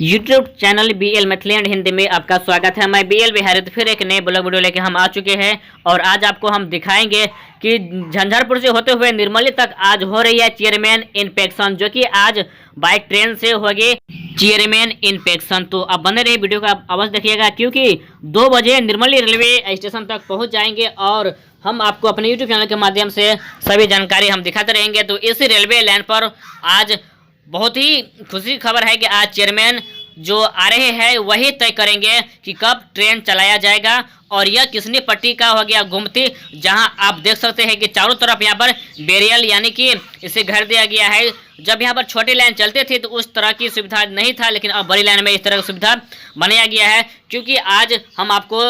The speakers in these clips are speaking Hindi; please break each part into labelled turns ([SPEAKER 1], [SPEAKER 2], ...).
[SPEAKER 1] YouTube channel BL Maithili and Hindi में आपका स्वागत है। मैं BL बिहारी तो फिर एक नए ब्लॉग वीडियो लेके हम आ चुके हैं और आज आपको हम दिखाएंगे कि झंझारपुर से होते हुए निर्मली तक आज हो रही है चेयरमैन इंस्पेक्शन, जो कि आज बाय ट्रेन से होगी चेयरमैन इंस्पेक्शन। तो आप बने रहिए, वीडियो का अवश्य देखिएगा क्योंकि 2 बजे निर्मली रेलवे स्टेशन तक पहुँच जाएंगे और हम आपको अपने यूट्यूब चैनल के माध्यम से सभी जानकारी हम दिखाते रहेंगे। तो इस रेलवे लाइन पर आज बहुत ही खुशी की खबर है कि आज चेयरमैन जो आ रहे हैं वही तय करेंगे कि कब ट्रेन चलाया जाएगा। और यह किसनी पट्टी का हो गया गुमती, जहां आप देख सकते हैं कि चारों तरफ यहां पर बैरियल यानी कि इसे घेर दिया गया है। जब यहां पर छोटी लाइन चलते थे तो उस तरह की सुविधा नहीं था, लेकिन अब बड़ी लाइन में इस तरह की सुविधा बनाया गया है। क्योंकि आज हम आपको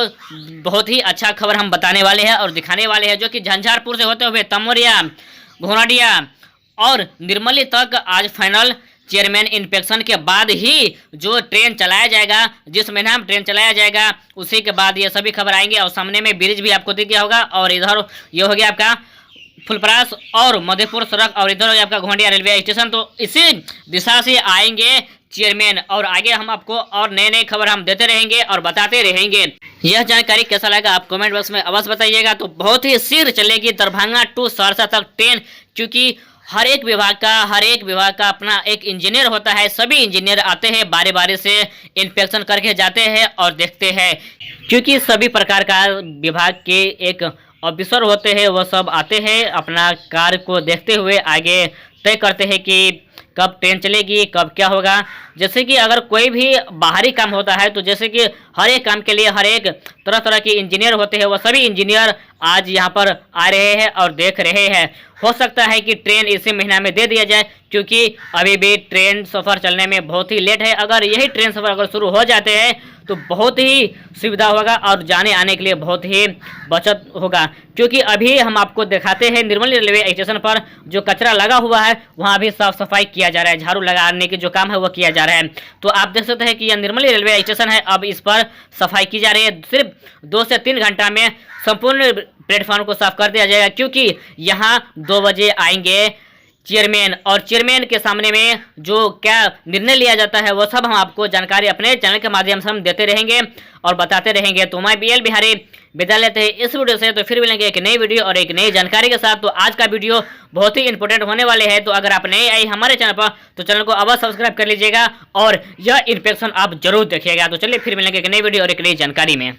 [SPEAKER 1] बहुत ही अच्छा खबर हम बताने वाले हैं और दिखाने वाले हैं, जो कि झंझारपुर से होते हुए तमोरिया, घोड़ाडिया और निर्मली तक आज फाइनल चेयरमैन इंस्पेक्शन के बाद ही जो ट्रेन चलाया जाएगा, जिस महीना में ट्रेन चलाया जाएगा उसी के बाद ये सभी खबर आएंगे। और सामने में ब्रिज भी आपको दिख गया होगा और इधर ये हो गया आपका फुलपरास और मधेपुर सड़क और इधर हो गया आपका घोड़िया रेलवे स्टेशन। तो इसी दिशा से आएंगे चेयरमैन और आगे हम आपको और नए नए खबर हम देते रहेंगे और बताते रहेंगे। यह जानकारी कैसा लगा आप कमेंट बॉक्स में अवश्य बताइएगा। तो बहुत ही शीघ्र चलेगी दरभंगा टू सहरसा तक ट्रेन, क्योंकि हर एक विभाग का अपना एक इंजीनियर होता है। सभी इंजीनियर आते हैं, बारी बारी से इंस्पेक्शन करके जाते हैं और देखते हैं, क्योंकि सभी प्रकार का विभाग के एक ऑफिसर होते हैं, वो सब आते हैं अपना कार्य को देखते हुए आगे तय करते हैं कि कब ट्रेन चलेगी, कब क्या होगा। जैसे कि अगर कोई भी बाहरी काम होता है तो जैसे कि हर एक काम के लिए हर एक तरह तरह के इंजीनियर होते हैं, वो सभी इंजीनियर आज यहाँ पर आ रहे हैं और देख रहे हैं। हो सकता है कि ट्रेन इसी महीना में दे दिया जाए, क्योंकि अभी भी ट्रेन सफ़र चलने में बहुत ही लेट है। अगर यही ट्रेन सफ़र अगर शुरू हो जाते हैं तो बहुत ही सुविधा होगा और जाने आने के लिए बहुत ही बचत होगा। क्योंकि अभी हम आपको दिखाते हैं निर्मली रेलवे स्टेशन पर जो कचरा लगा हुआ है वहाँ भी साफ सफाई किया जा रहा है, झाड़ू लगाने के जो काम है वो किया जा रहा है। तो आप देख सकते हैं कि यह निर्मली रेलवे स्टेशन है, अब इस पर सफाई की जा रही है। सिर्फ 2 से 3 घंटा में संपूर्ण प्लेटफॉर्म को साफ कर दिया जाएगा, क्योंकि यहाँ 2 बजे आएंगे चेयरमैन और चेयरमैन के सामने में जो क्या निर्णय लिया जाता है वो सब हम आपको जानकारी अपने चैनल के माध्यम से हम देते रहेंगे और बताते रहेंगे। तो मैं BL बिहारी विदा लेते हैं इस वीडियो से। तो फिर मिलेंगे एक नई वीडियो और एक नई जानकारी के साथ। तो आज का वीडियो बहुत ही इंपॉर्टेंट होने वाले हैं, तो अगर आप नए आए हमारे चैनल पर तो चैनल को अवश्य सब्सक्राइब कर लीजिएगा और यह इंस्पेक्शन आप जरूर देखिएगा। तो चलिए फिर मिलेंगे एक नई वीडियो और एक नई जानकारी में।